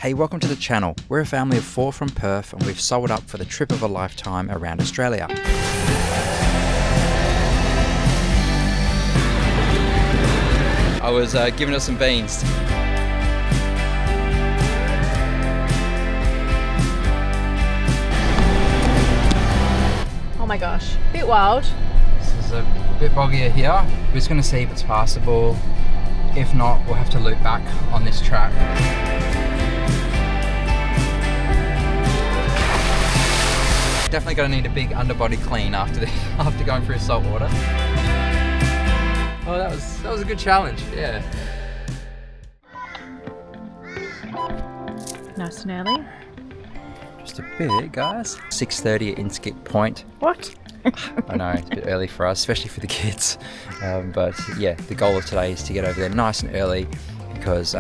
Hey, welcome to the channel. We're a family of 4 from Perth and we've sold up for the trip of a lifetime around Australia. I was giving us some beans. Oh my gosh, bit wild. This is a bit boggier here. We're just going to see if it's passable. If not, we'll have to loop back on this track. Definitely going to need a big underbody clean after going through salt water. Oh, that was a good challenge. Yeah. Nice and early. Just a bit, guys. 6:30 at Inskip Point. What? I know, it's a bit early for us, especially for the kids. But yeah, the goal of today is to get over there nice and early because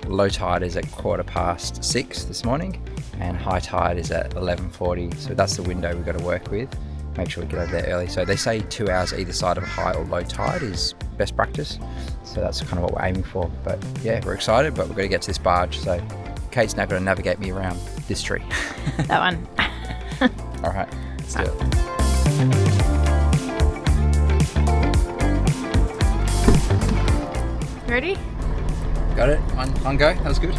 low tide is at 6:15 this morning and high tide is at 11:40. So that's the window we've got to work with. Make sure we get over there early. So they say 2 hours either side of high or low tide is best practice. So that's kind of what we're aiming for. But yeah, we're excited, but we've got to get to this barge. So Kate's now going to navigate me around this tree. That one. All right, let's do it. Ready? Got it. One go. That was good.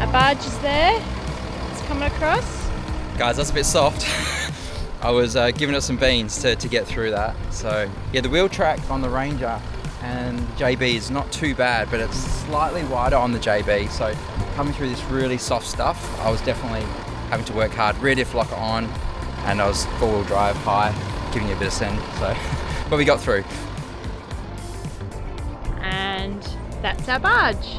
Barge is there. It's coming across. Guys, that's a bit soft. I was giving it some beans to get through that. So yeah, the wheel track on the Ranger and the JB is not too bad, but it's slightly wider on the JB. So coming through this really soft stuff, I was definitely having to work hard. Rear diff locker on, and I was 4-wheel drive high, giving you a bit of send. So, but we got through. And that's our barge.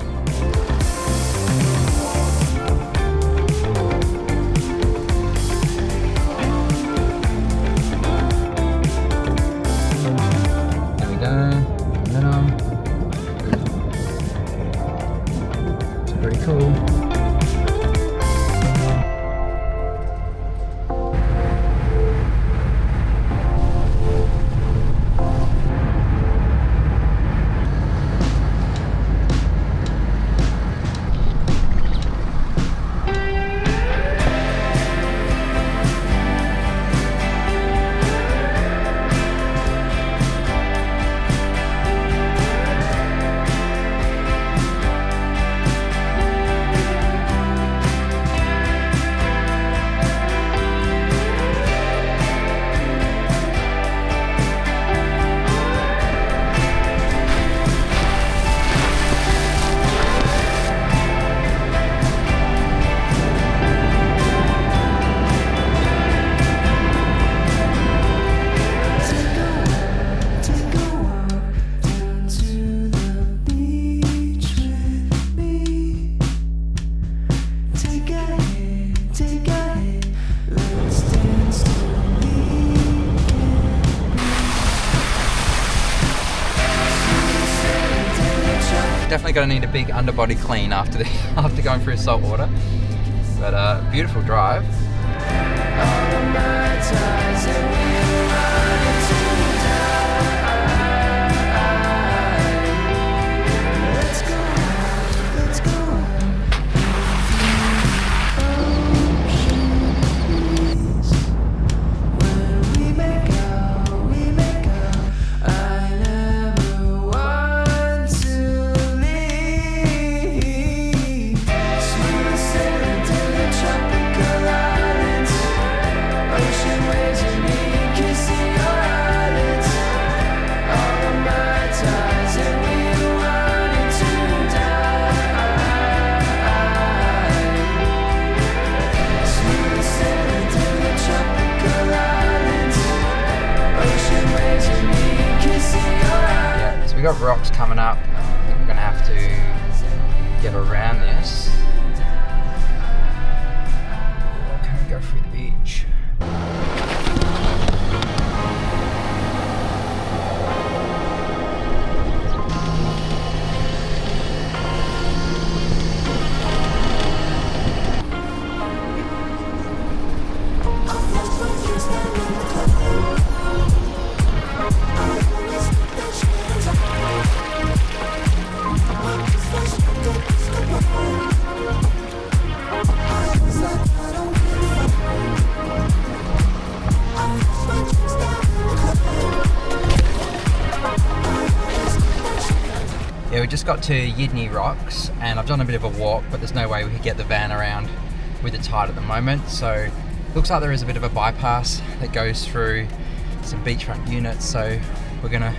Pretty cool. Definitely going to need a big underbody clean after going through salt water. But beautiful drive. Ocean waves of rocks coming up. I think we're going to have to get around this. Or can we go through the beach? Yeah, we just got to Yidney Rocks and I've done a bit of a walk, but there's no way we could get the van around with the tide at the moment. So looks like there is a bit of a bypass that goes through some beachfront units. So we're gonna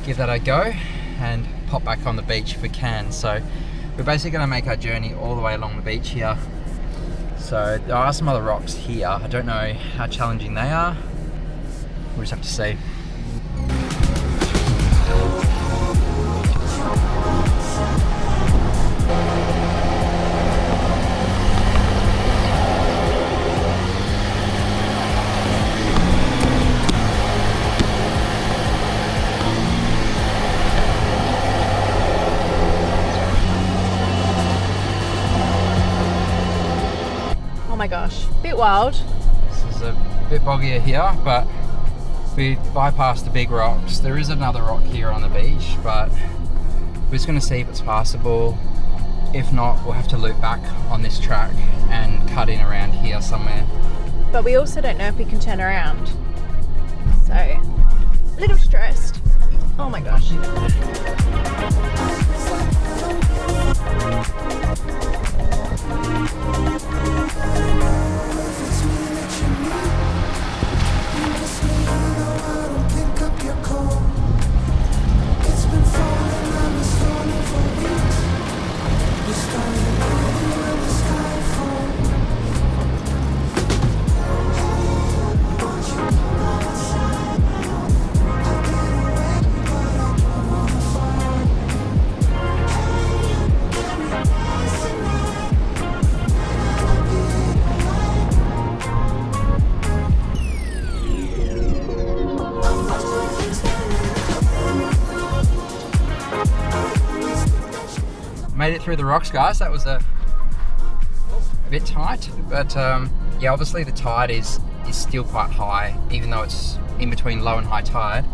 give that a go and pop back on the beach if we can. So we're basically gonna make our journey all the way along the beach here. So there are some other rocks here. I don't know how challenging they are. We'll just have to see. Oh my gosh, bit wild. This is a bit boggier here, but we bypassed the big rocks. There is another rock here on the beach, but we're just going to see if it's passable. If not, we'll have to loop back on this track and cut in around here somewhere. But we also don't know if we can turn around. So, a little stressed. Oh my gosh. Made it through the rocks, guys. That was a bit tight, but yeah, obviously the tide is still quite high, even though it's in between low and high tide.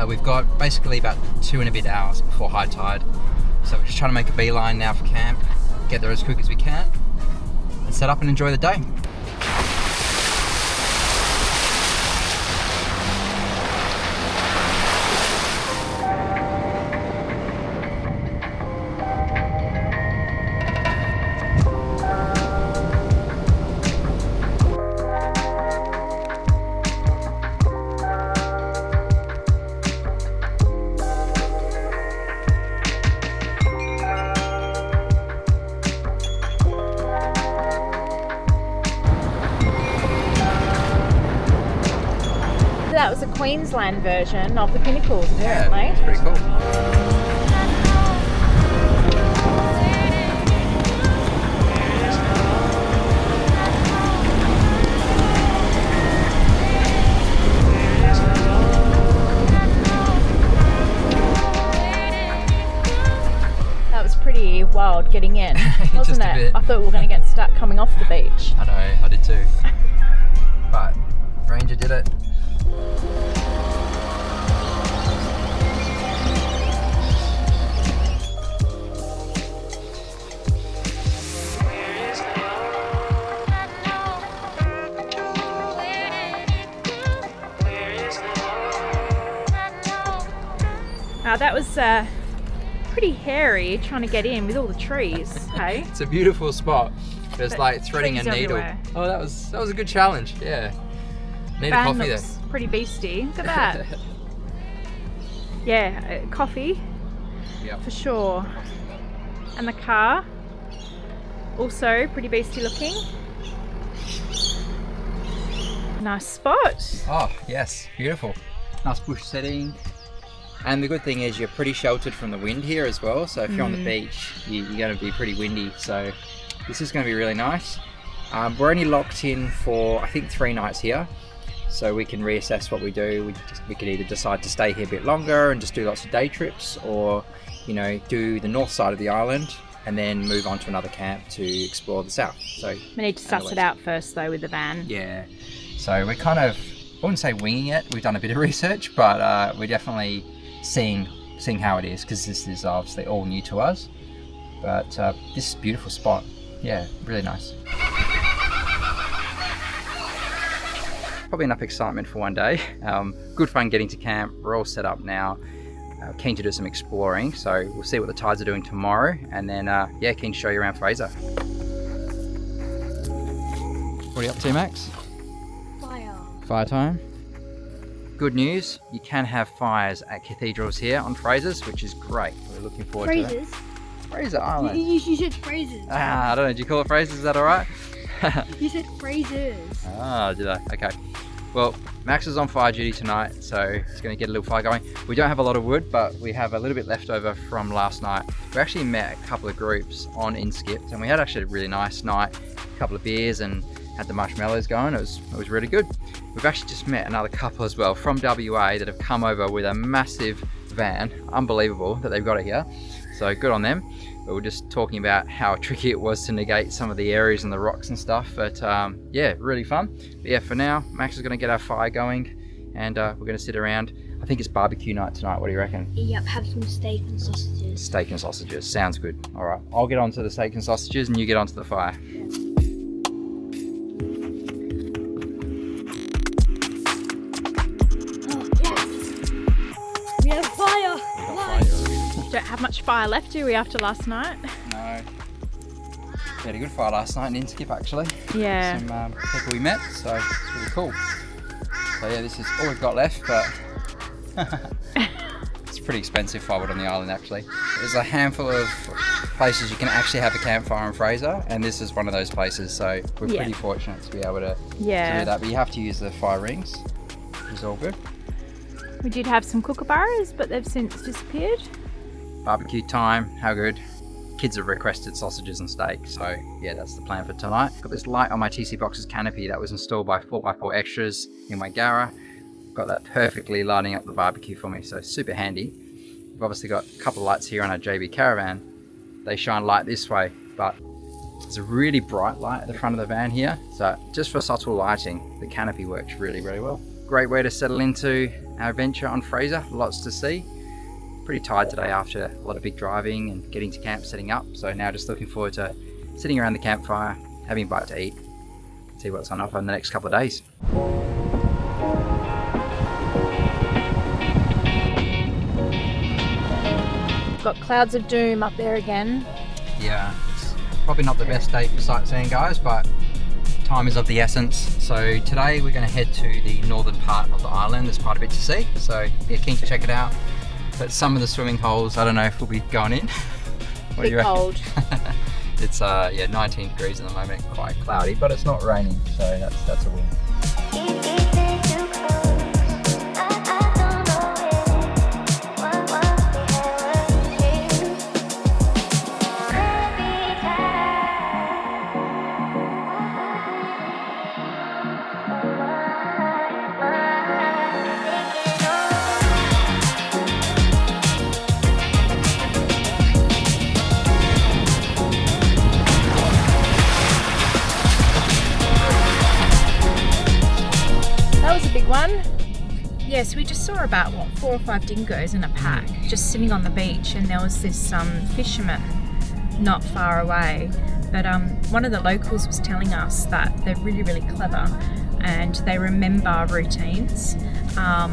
We've got basically about 2 and a bit hours before high tide, so we're just trying to make a beeline now for camp, get there as quick as we can, and set up and enjoy the day. That was a Queensland version of the Pinnacles, apparently. Yeah, it's pretty cool. That was pretty wild getting in, wasn't Just a it? bit. I thought we were going to get stuck coming off the beach. I know, I did too. But Ranger did it. That was pretty hairy trying to get in with all the trees, hey? It's a beautiful spot. There's But like threading a trees needle. everywhere. Oh, that was a good challenge. Yeah. Need a Van coffee looks pretty beastie. Look at that. there. Yeah, coffee Yep. for sure. And the car, also pretty beastie looking. Nice spot. Oh yes, beautiful. Nice bush setting. And the good thing is you're pretty sheltered from the wind here as well. So if you're on the beach, you're going to be pretty windy. So this is going to be really nice. We're only locked in for, I think, 3 nights here. So we can reassess what we do. We can either decide to stay here a bit longer and just do lots of day trips, or, you know, do the north side of the island and then move on to another camp to explore the south. So we need to suss it out first though with the van. Yeah. So we're kind of, I wouldn't say winging it. We've done a bit of research, but we're definitely seeing how it is, because this is obviously all new to us. But this is a beautiful spot. Yeah, really nice. Probably enough excitement for one day. Good fun getting to camp. We're all set up now. Keen to do some exploring, so we'll see what the tides are doing tomorrow, and then yeah, keen to show you around Fraser. What are you up to, Max? Fire time. Good news, you can have fires at Cathedrals here on Fraser's, which is great. We're looking forward to that. Fraser Island. You said Fraser's. I don't know, do you call it Fraser's? Is that alright? You said Fraser's. Did I? Okay. Well, Max is on fire duty tonight, so he's going to get a little fire going. We don't have a lot of wood, but we have a little bit left over from last night. We actually met a couple of groups on Inskip, and we had actually a really nice night. A couple of beers and had the marshmallows going. It was really good. We've actually just met another couple as well from WA that have come over with a massive van. Unbelievable that they've got it here. So good on them. But we're just talking about how tricky it was to negate some of the areas and the rocks and stuff. But yeah, really fun. But yeah, for now, Max is going to get our fire going, and we're going to sit around. I think it's barbecue night tonight. What do you reckon? Yep, have some steak and sausages. Steak and sausages. Sounds good. All right, I'll get onto the steak and sausages and you get onto the fire. Don't have much fire left, do we, after last night? No. We had a good fire last night in Inskip, actually. Yeah. Some people we met, so it's really cool. So yeah, this is all we've got left, but it's pretty expensive firewood on the island, actually. There's a handful of places you can actually have a campfire in Fraser, and this is one of those places, so we're pretty fortunate to be able to do that. But you have to use the fire rings, which is all good. We did have some kookaburras, but they've since disappeared. Barbecue time, how good. Kids have requested sausages and steak, so yeah, that's the plan for tonight. Got this light on my TC Boxes canopy that was installed by 4x4 Extras in my Gara. Got that perfectly lighting up the barbecue for me, so super handy. We've obviously got a couple of lights here on our JB Caravan. They shine light this way, but there's a really bright light at the front of the van here, so just for subtle lighting, the canopy works really, really well. Great way to settle into our adventure on Fraser, lots to see. Pretty tired today after a lot of big driving and getting to camp, setting up. So now just looking forward to sitting around the campfire, having a bite to eat, see what's on offer in the next couple of days. Got clouds of doom up there again. Yeah, it's probably not the best day for sightseeing, guys, but time is of the essence. So today we're going to head to the northern part of the island. There's quite a bit to see, so yeah, keen to check it out. But some of the swimming holes, I don't know if we'll be going in. What do you reckon? Cold. It's yeah, 19 degrees at the moment, quite cloudy, but it's not raining, so that's a win. One. Yes, we just saw about 4 or 5 dingoes in a pack just sitting on the beach, and there was this fisherman not far away. But one of the locals was telling us that they're really, really clever and they remember routines.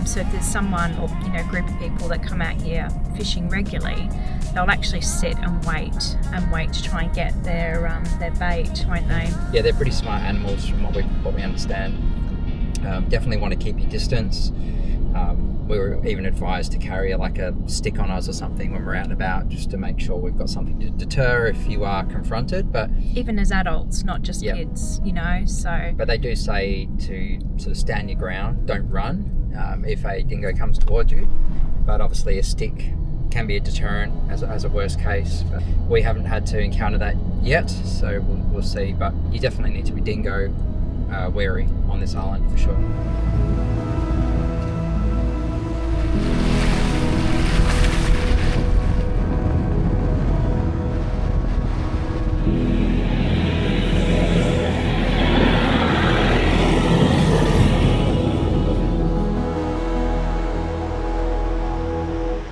So if there's someone or group of people that come out here fishing regularly, they'll actually sit and wait to try and get their bait, won't they? Yeah, they're pretty smart animals from what we understand. Definitely want to keep your distance. We were even advised to carry like a stick on us or something when we're out and about, just to make sure we've got something to deter if you are confronted. But even as adults, not just kids, so. But they do say to sort of stand your ground, don't run. If a dingo comes towards you, but obviously a stick can be a deterrent as a worst case. But we haven't had to encounter that yet, so we'll see. But you definitely need to be dingo wary on this island for sure.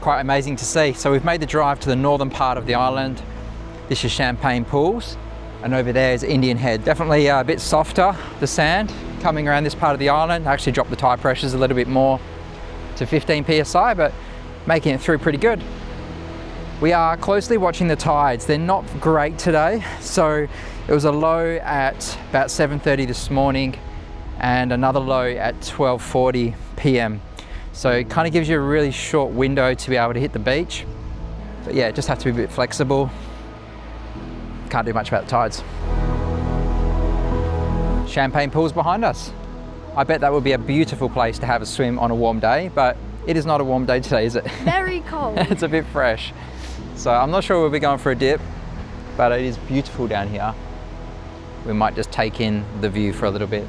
Quite amazing to see. So we've made the drive to the northern part of the island. This is Champagne Pools, and over there is Indian Head. Definitely a bit softer, the sand coming around this part of the island. Actually dropped the tire pressures a little bit more to 15 psi, but making it through pretty good. We are closely watching the tides. They're not great today. So it was a low at about 7:30 this morning and another low at 12:40 p.m. So it kind of gives you a really short window to be able to hit the beach. But yeah, just have to be a bit flexible. Can't do much about the tides. Champagne Pools behind us. I bet that would be a beautiful place to have a swim on a warm day, but it is not a warm day today, is it? Very cold. It's a bit fresh. So I'm not sure we'll be going for a dip, but it is beautiful down here. We might just take in the view for a little bit.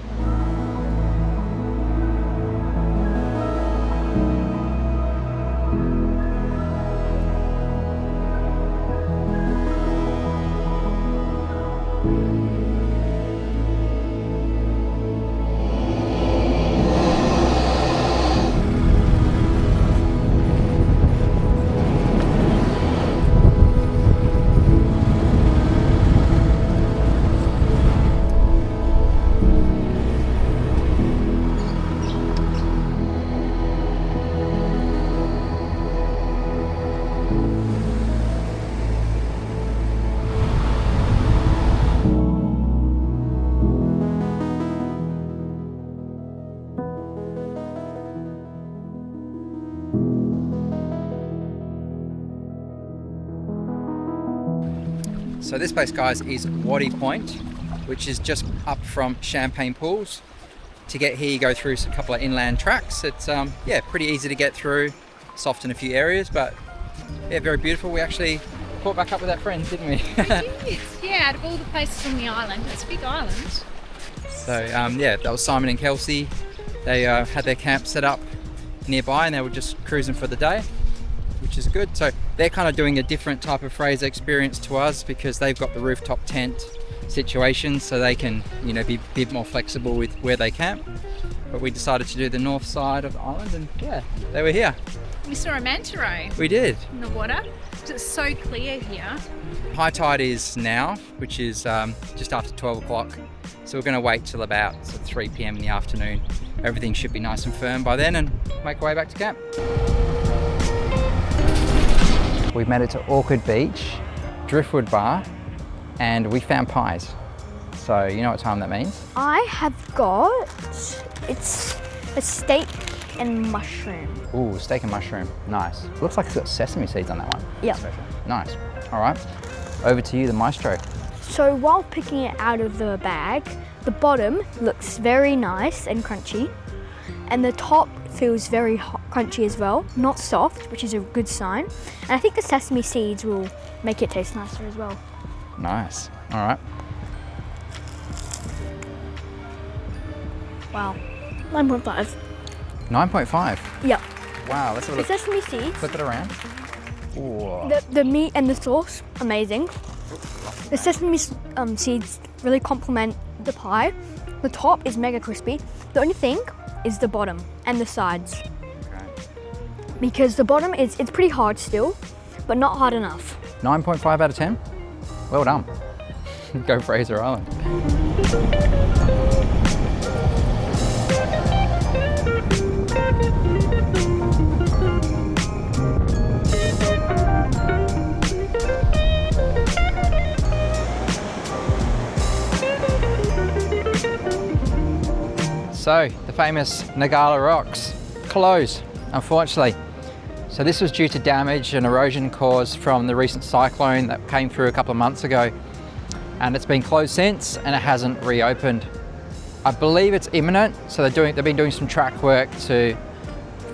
So this place, guys, is Waddy Point, which is just up from Champagne Pools. To get here, you go through a couple of inland tracks. It's yeah, pretty easy to get through, soft in a few areas, but yeah, very beautiful. We actually caught back up with our friends, didn't we? We did. Yeah, out of all the places on the island, it's a big island. So yeah, that was Simon and Kelsey. They had their camp set up nearby and they were just cruising for the day, which is good. So they're kind of doing a different type of Fraser experience to us because they've got the rooftop tent situation, so they can, you know, be a bit more flexible with where they camp. But we decided to do the north side of the island, and yeah, they were here. We saw a manta ray We did. in the water. It's so clear here. High tide is now, which is just after 12 o'clock. So we're going to wait till about sort of 3 p.m. in the afternoon. Everything should be nice and firm by then and make our way back to camp. We've made it to Orchid Beach, Driftwood Bar, and we found pies. So you know what time that means? I have got, it's a steak and mushroom. Ooh, steak and mushroom, nice. Looks like it's got sesame seeds on that one. Yeah. Nice, all right. Over to you, the maestro. So while picking it out of the bag, the bottom looks very nice and crunchy, and the top feels very crunchy as well, not soft, which is a good sign. And I think the sesame seeds will make it taste nicer as well. Nice, all right. Wow, 9.5. 9.5? Yeah. Wow, let's have a The look. sesame seeds, Flip it around. Ooh. the meat and the sauce, amazing. The sesame seeds really complement the pie. The top is mega crispy. The only thing is the bottom and the sides. Okay. Because the bottom it's pretty hard still, but not hard enough. 9.5 out of 10? Well done. Go Fraser Island. So, the famous Ngkala rocks, closed, unfortunately. So this was due to damage and erosion caused from the recent cyclone that came through a couple of months ago. And it's been closed since, and it hasn't reopened. I believe it's imminent, so they've been doing some track work to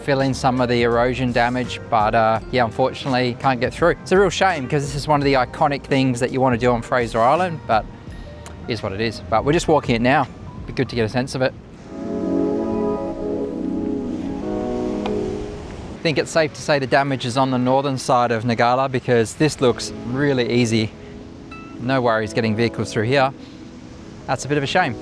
fill in some of the erosion damage, but yeah, unfortunately can't get through. It's a real shame because this is one of the iconic things that you want to do on Fraser Island, but it is what it is. But we're just walking it now. Be good to get a sense of it. I think it's safe to say the damage is on the northern side of Ngkala because this looks really easy. No worries getting vehicles through here. That's a bit of a shame.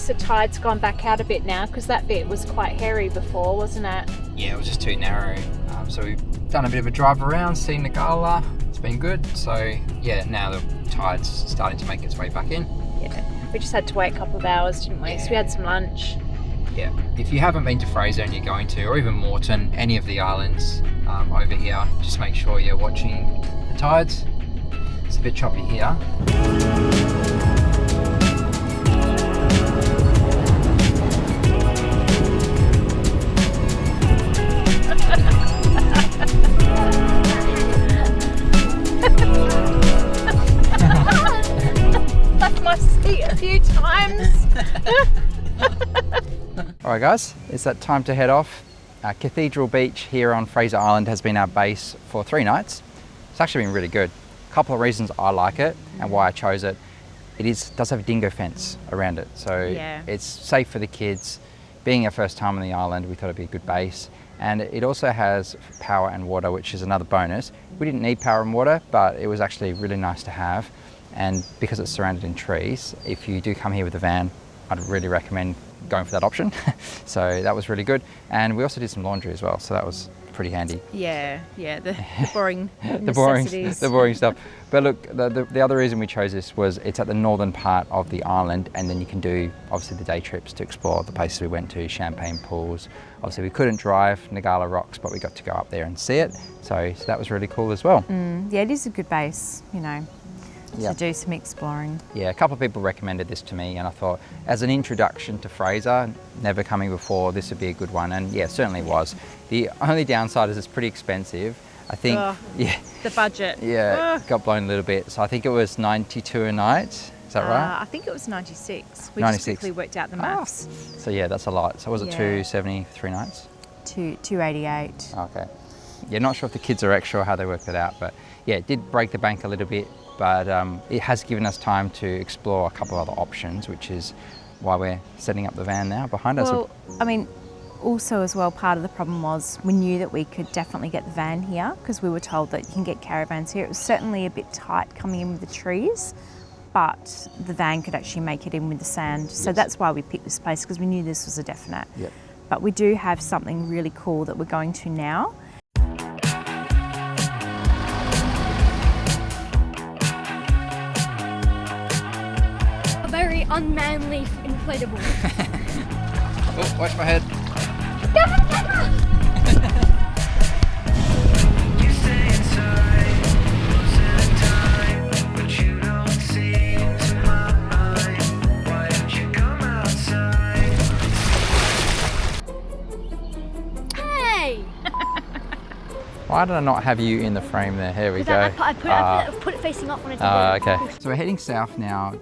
The tide's gone back out a bit now because that bit was quite hairy before, wasn't it? Yeah, it was just too narrow. So we've done a bit of a drive around, seen Ngkala. It's been good. So yeah, now the tide's starting to make its way back in. Yeah, we just had to wait a couple of hours, didn't we? Yeah. So we had some lunch. Yeah, if you haven't been to Fraser and you're going to, or even Moreton, any of the islands over here, just make sure you're watching the tides. It's a bit choppy here. A few times. Alright guys, it's that time to head off. Cathedral Beach here on Fraser Island has been our base for 3 nights. It's actually been really good. A couple of reasons I like it and why I chose it. It does have a dingo fence around it, so yeah, it's safe for the kids. Being our first time on the island, we thought it'd be a good base. And it also has power and water, which is another bonus. We didn't need power and water, but it was actually really nice to have. And because it's surrounded in trees, if you do come here with a van, I'd really recommend going for that option. So that was really good. And we also did some laundry as well, so that was pretty handy. Yeah, the boring necessities. the boring stuff. But look, the other reason we chose this was it's at the northern part of the island, and then you can do obviously the day trips to explore the places we went to, Champagne Pools. Obviously we couldn't drive Ngkala Rocks, but we got to go up there and see it. So that was really cool as well. Yeah, it is a good base, you know. Yep. To do some exploring. Yeah, a couple of people recommended this to me and I thought as an introduction to Fraser, never coming before, this would be a good one, and yeah, certainly was. The only downside is it's pretty expensive. I think, yeah. The budget. Yeah, got blown a little bit. So I think it was 92 a night, is that right? I think it was 96. We 96. just quickly worked out the maths. So yeah, that's a lot. So was it 270, 3 nights? 288. Okay. Yeah, not sure if the kids are extra or how they worked it out, but yeah, it did break the bank a little bit. But it has given us time to explore a couple of other options, which is why we're setting up the van now behind us. Well, I mean, also as well, part of the problem was we knew that we could definitely get the van here because we were told that you can get caravans here. It was certainly a bit tight coming in with the trees, but the van could actually make it in with the sand. So that's why we picked this place, because we knew this was a definite. Yep. But we do have something really cool that we're going to now. Very unmanly inflatable. Oh, watch my head. You stay inside most of the time, but you don't seem to mind. Why don't you come outside? Hey! Why did I not have you in the frame there? Here we go. I put it facing up when I did okay. So we're heading south now,